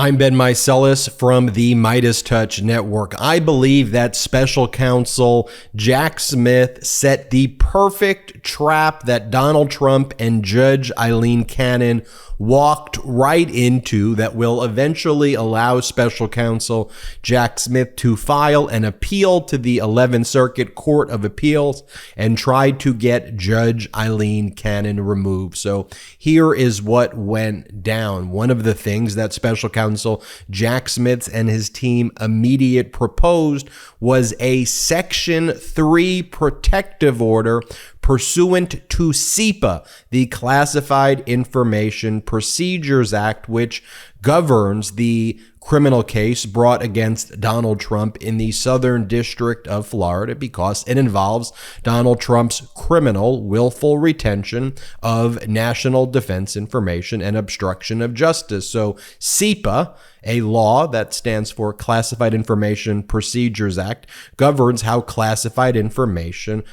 I'm Ben Meiselas from the MeidasTouch Network. I believe that Special Counsel Jack Smith set the perfect trap that Donald Trump and Judge Aileen Cannon walked right into that will eventually allow Special Counsel Jack Smith to file an appeal to the 11th Circuit Court of Appeals and try to get Judge Aileen Cannon removed. So here is what went down. One of the things that Special Counsel Jack Smith and his team immediate proposed was a Section 3 protective order pursuant to CIPA, the Classified Information Procedures Act, which governs the criminal case brought against Donald Trump in the Southern District of Florida because it involves Donald Trump's criminal willful retention of national defense information and obstruction of justice. So CIPA, a law that stands for Classified Information Procedures Act, governs how classified information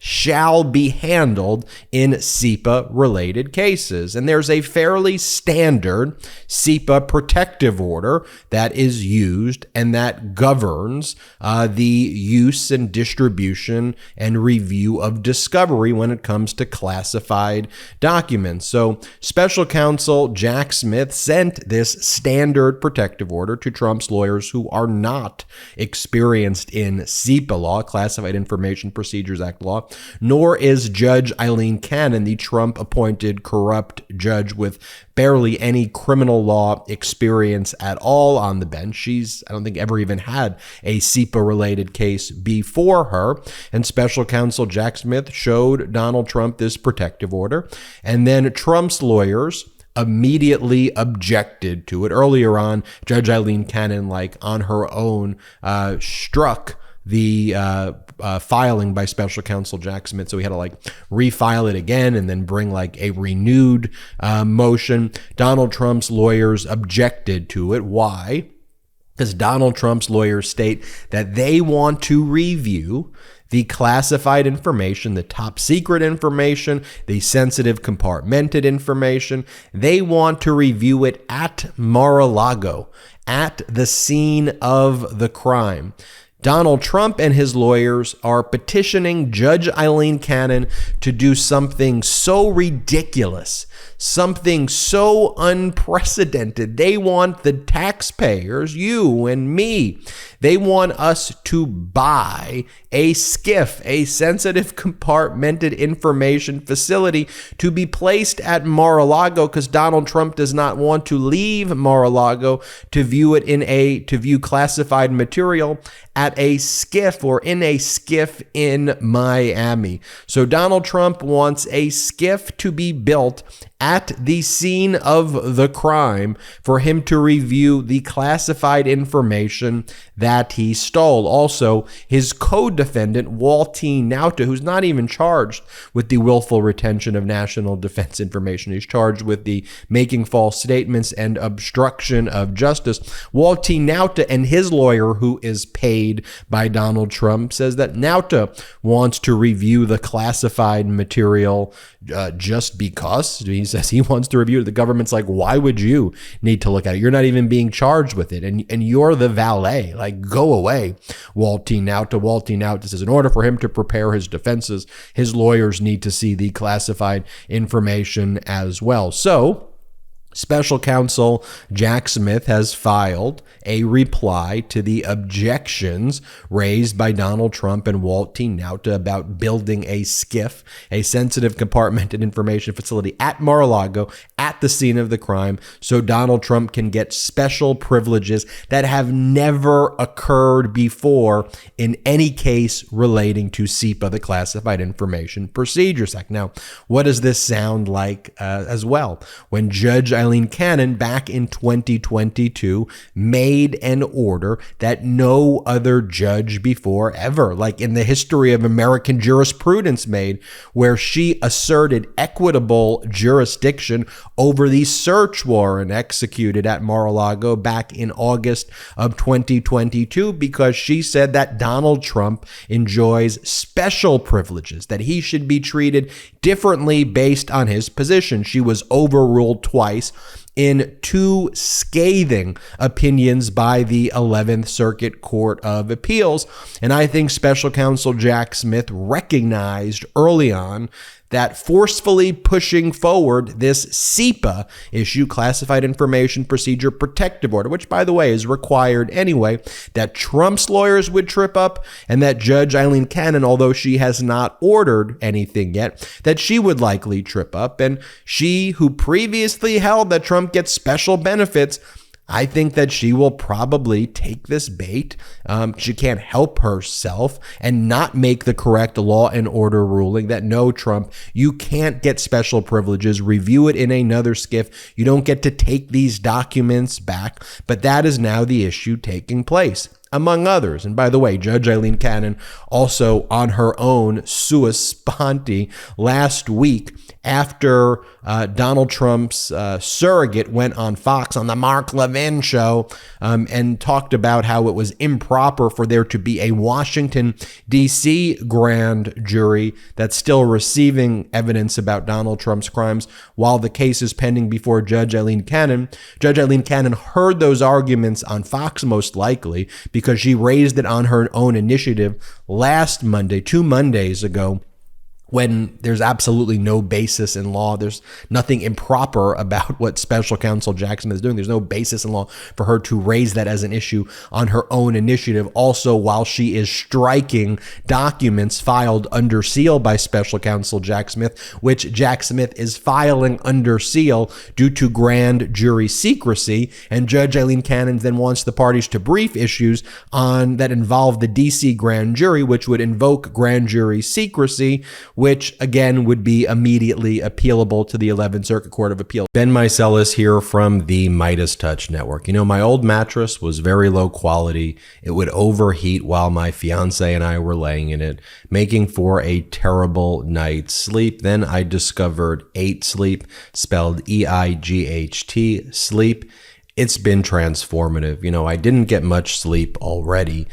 shall be handled in CIPA-related cases. And there's a fairly standard CIPA protective order that is used and that governs the use and distribution and review of discovery when it comes to classified documents. So Special Counsel Jack Smith sent this standard protective order to Trump's lawyers who are not experienced in CIPA law, Classified Information Procedures Act law, nor is Judge Aileen Cannon, the Trump-appointed corrupt judge with barely any criminal law experience at all on the bench. I don't think, ever even had a CIPA-related case before her. And Special Counsel Jack Smith showed Donald Trump this protective order. And then Trump's lawyers immediately objected to it. Earlier on, Judge Aileen Cannon, on her own, struck the filing by Special Counsel Jack Smith. So we had to refile it again and then bring a renewed motion. Donald Trump's lawyers objected to it. Why? Because Donald Trump's lawyers state that they want to review the classified information, the top secret information, the sensitive compartmented information. They want to review it at Mar-a-Lago, at the scene of the crime. Donald Trump and his lawyers are petitioning Judge Aileen Cannon to do something so ridiculous, something so unprecedented. They want the taxpayers, you and me, they want us to buy a SCIF, a sensitive compartmented information facility, to be placed at Mar-a-Lago because Donald Trump does not want to leave Mar-a-Lago to view classified material at a SCIF or in a SCIF in Miami. So Donald Trump wants a SCIF to be built at the scene of the crime for him to review the classified information that he stole. Also, his co-defendant, Waltine Nauta, who's not even charged with the willful retention of national defense information. He's charged with the making false statements and obstruction of justice. Waltine Nauta and his lawyer, who is paid by Donald Trump, says that Nauta wants to review the classified material just because. He says he wants to review it. The government's like, why would you need to look at it? You're not even being charged with it, and you're the valet. Go away. Waltine Nauta says in order for him to prepare his defenses, his lawyers need to see the classified information as well. So Special Counsel Jack Smith has filed a reply to the objections raised by Donald Trump and Waltine Nauta about building a SCIF, a sensitive compartmented information facility at Mar-a-Lago at the scene of the crime, so Donald Trump can get special privileges that have never occurred before in any case relating to CIPA, the Classified Information Procedures Act. Now, what does this sound like as well? When Judge Aileen Cannon back in 2022 made an order that no other judge before ever, in the history of American jurisprudence, made, where she asserted equitable jurisdiction over the search warrant executed at Mar-a-Lago back in August of 2022 because she said that Donald Trump enjoys special privileges, that he should be treated differently based on his position. She was overruled twice in two scathing opinions by the 11th Circuit Court of Appeals. And I think Special Counsel Jack Smith recognized early on that forcefully pushing forward this CIPA issue, Classified Information Procedure Protective Order, which, by the way, is required anyway, that Trump's lawyers would trip up, and that Judge Aileen Cannon, although she has not ordered anything yet, that she would likely trip up. And she, who previously held that Trump gets special benefits, I think that she will probably take this bait. She can't help herself and not make the correct law and order ruling that no, Trump, you can't get special privileges. Review it in another SCIF. You don't get to take these documents back. But that is now the issue taking place, among others. And by the way, Judge Aileen Cannon also on her own sua sponte last week after Donald Trump's surrogate went on Fox on the Mark Levin show and talked about how it was improper for there to be a Washington, D.C. grand jury that's still receiving evidence about Donald Trump's crimes while the case is pending before Judge Aileen Cannon. Judge Aileen Cannon heard those arguments on Fox most likely because she raised it on her own initiative last Monday, 2 Mondays ago, when there's absolutely no basis in law. There's nothing improper about what Special Counsel Jack Smith is doing. There's no basis in law for her to raise that as an issue on her own initiative. Also, while she is striking documents filed under seal by Special Counsel Jack Smith, which Jack Smith is filing under seal due to grand jury secrecy. And Judge Aileen Cannon then wants the parties to brief issues on that involve the D.C. grand jury, which would invoke grand jury secrecy, which again would be immediately appealable to the 11th Circuit Court of Appeals. Ben Meiselas here from the MeidasTouch Network. You know, my old mattress was very low quality. It would overheat while my fiance and I were laying in it, making for a terrible night's sleep. Then I discovered 8 Sleep, spelled E-I-G-H-T, sleep. It's been transformative. You know, I didn't get much sleep already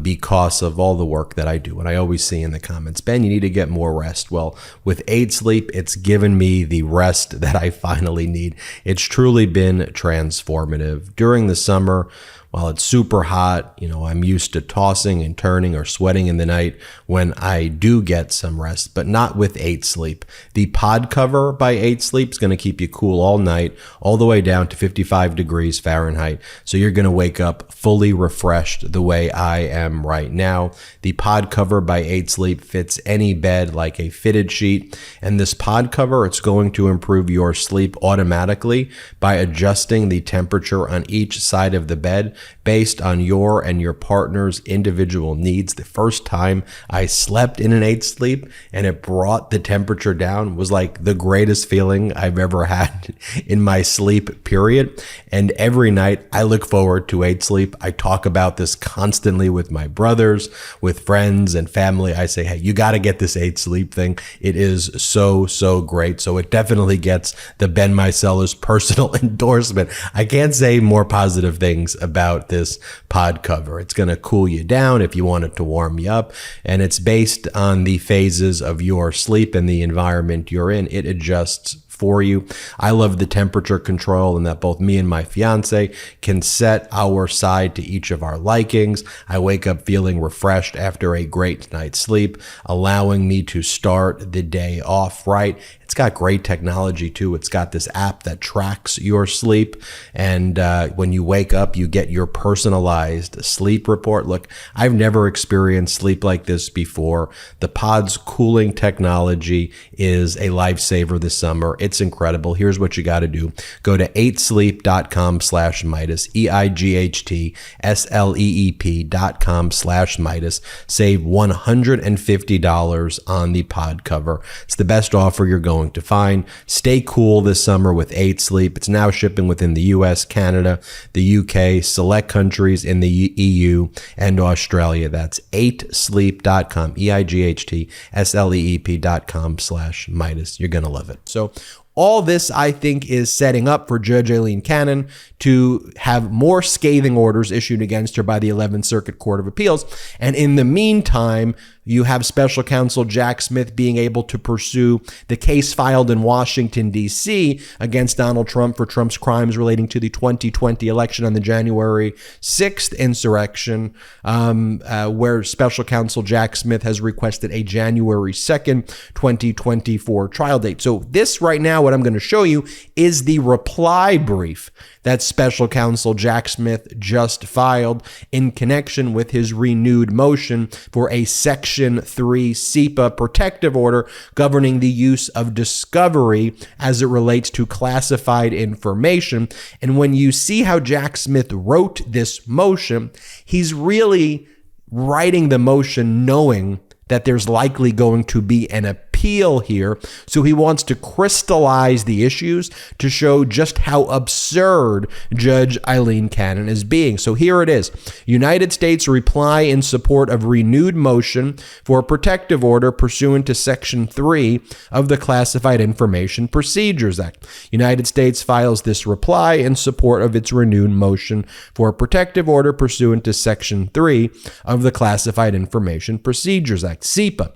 because of all the work that I do. And I always see in the comments, Ben, you need to get more rest. Well, with 8 Sleep, it's given me the rest that I finally need. It's truly been transformative. During the summer, while it's super hot, you know, I'm used to tossing and turning or sweating in the night when I do get some rest, but not with 8 Sleep. The pod cover by 8 Sleep is going to keep you cool all night, all the way down to 55 degrees Fahrenheit. So you're going to wake up fully refreshed the way I am right now. The pod cover by 8 Sleep fits any bed like a fitted sheet. And this pod cover, it's going to improve your sleep automatically by adjusting the temperature on each side of the bed based on your and your partner's individual needs. The first time I slept in an 8 Sleep and it brought the temperature down was like the greatest feeling I've ever had in my sleep period. And every night I look forward to 8 Sleep. I talk about this constantly with my brothers, with friends and family. I say, hey, you got to get this 8 Sleep thing. It is so, so great. So it definitely gets the Ben Meiselas personal endorsement. I can't say more positive things about this pod cover. It's going to cool you down if you want it to warm you up, and it's based on the phases of your sleep and the environment you're in. It adjusts for you. I love the temperature control and that both me and my fiance can set our side to each of our likings. I wake up feeling refreshed after a great night's sleep, allowing me to start the day off right. It's got great technology too. It's got this app that tracks your sleep. And when you wake up, you get your personalized sleep report. Look, I've never experienced sleep like this before. The pod's cooling technology is a lifesaver this summer. It's incredible. Here's what you got to do. Go to 8sleep.com/Meidas, EIGHTSLEEP.com/Meidas. Save $150 on the pod cover. It's the best offer you're going to find. Stay cool this summer with 8 Sleep. It's now shipping within the US, Canada, the UK, select countries in the EU, and Australia. That's 8sleep.com, EIGHTSLEEP.com/Meidas. You're going to love it. So All this, I think, is setting up for Judge Aileen Cannon to have more scathing orders issued against her by the 11th Circuit Court of Appeals. And in the meantime, you have Special Counsel Jack Smith being able to pursue the case filed in Washington, D.C. against Donald Trump for Trump's crimes relating to the 2020 election and the January 6th insurrection, where Special Counsel Jack Smith has requested a January 2nd, 2024 trial date. So this right now, what I'm going to show you is the reply brief that Special Counsel Jack Smith just filed in connection with his renewed motion for a Section 3 CIPA protective order governing the use of discovery as it relates to classified information. And when you see how Jack Smith wrote this motion, he's really writing the motion knowing that there's likely going to be an appeal here. So he wants to crystallize the issues to show just how absurd Judge Aileen Cannon is being. So here it is. United States reply in support of renewed motion for a protective order pursuant to Section 3 of the Classified Information Procedures Act. United States files this reply in support of its renewed motion for a protective order pursuant to Section 3 of the Classified Information Procedures Act, CIPA.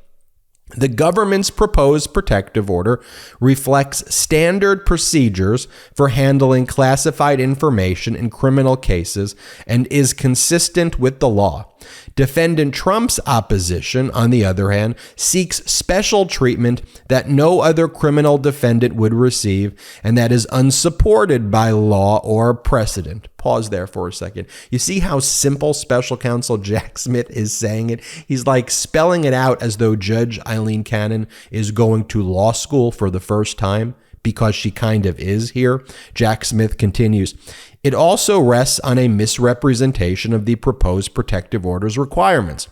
The government's proposed protective order reflects standard procedures for handling classified information in criminal cases and is consistent with the law. Defendant Trump's opposition, on the other hand, seeks special treatment that no other criminal defendant would receive and that is unsupported by law or precedent. Pause there for a second. You see how simple Special Counsel Jack Smith is saying it? He's like spelling it out as though Judge Aileen Cannon is going to law school for the first time, because she kind of is here. Jack Smith continues. It also rests on a misrepresentation of the proposed protective order's requirements.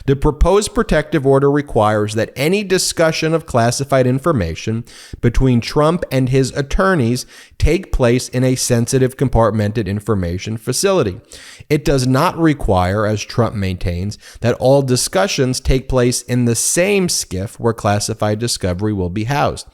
The proposed protective order requires that any discussion of classified information between Trump and his attorneys take place in a sensitive compartmented information facility. It does not require, as Trump maintains, that all discussions take place in the same SCIF where classified discovery will be housed.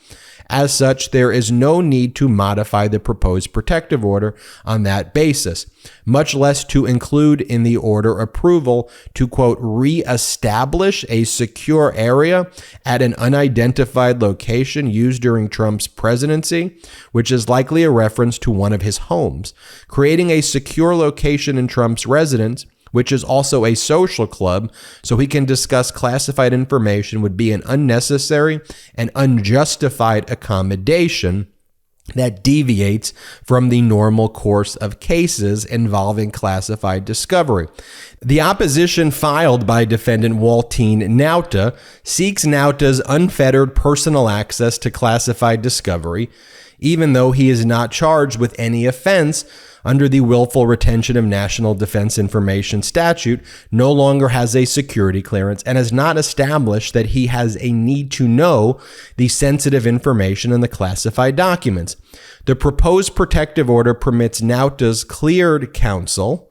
As such, there is no need to modify the proposed protective order on that basis, much less to include in the order approval to, quote, reestablish a secure area at an unidentified location used during Trump's presidency, which is likely a reference to one of his homes. Creating a secure location in Trump's residence, which is also a social club, so he can discuss classified information, would be an unnecessary and unjustified accommodation that deviates from the normal course of cases involving classified discovery. The opposition filed by defendant Waltine Nauta seeks Nauta's unfettered personal access to classified discovery, even though he is not charged with any offense under the willful retention of national defense information statute, no longer has a security clearance, and has not established that he has a need to know the sensitive information in the classified documents. The proposed protective order permits Nauta's cleared counsel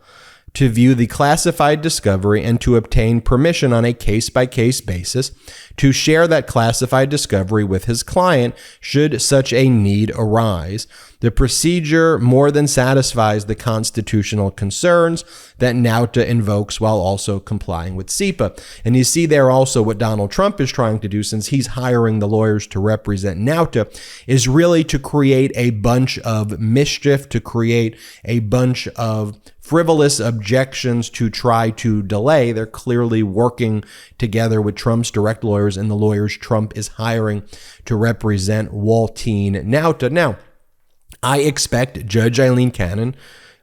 to view the classified discovery and to obtain permission on a case-by-case basis to share that classified discovery with his client should such a need arise. The procedure more than satisfies the constitutional concerns that Nauta invokes while also complying with CIPA. And you see there also what Donald Trump is trying to do, since he's hiring the lawyers to represent Nauta, is really to create a bunch of mischief, to create a bunch of frivolous objections to try to delay. They're clearly working together with Trump's direct lawyers and the lawyers Trump is hiring to represent Waltine Nauta. Now, I expect Judge Aileen Cannon,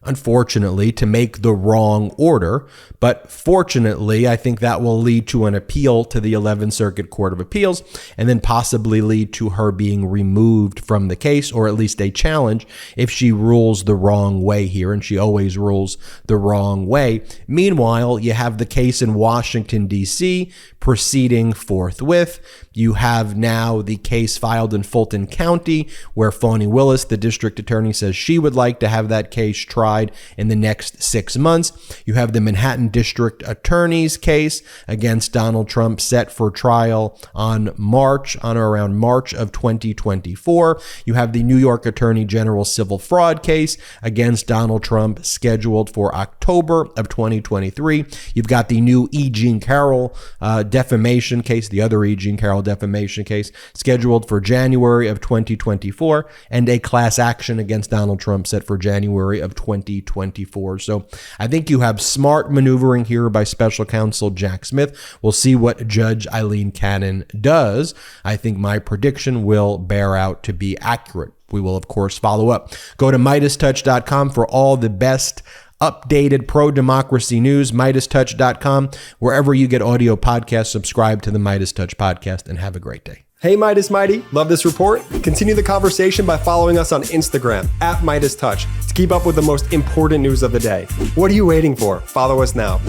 unfortunately, to make the wrong order, but fortunately, I think that will lead to an appeal to the 11th Circuit Court of Appeals, and then possibly lead to her being removed from the case, or at least a challenge if she rules the wrong way here, and she always rules the wrong way. Meanwhile, you have the case in Washington, D.C. proceeding forthwith. You have now the case filed in Fulton County where Fani Willis, the district attorney, says she would like to have that case tried in the next 6 months. You have the Manhattan District Attorney's case against Donald Trump set for trial on or around March of 2024. You have the New York Attorney General civil fraud case against Donald Trump scheduled for October of 2023. You've got the new E. Jean Carroll defamation case, the other E. Jean Carroll defamation case, scheduled for January of 2024, and a class action against Donald Trump set for January of 2024. So I think you have smart maneuvering here by Special Counsel Jack Smith. We'll see what Judge Aileen Cannon does. I think my prediction will bear out to be accurate. We will, of course, follow up. Go to MeidasTouch.com for all the best updated pro-democracy news. MeidasTouch.com. Wherever you get audio podcasts, subscribe to the MeidasTouch podcast, and have a great day. Hey, Meidas Mighty. Love this report? Continue the conversation by following us on Instagram @MeidasTouch to keep up with the most important news of the day. What are you waiting for? Follow us now.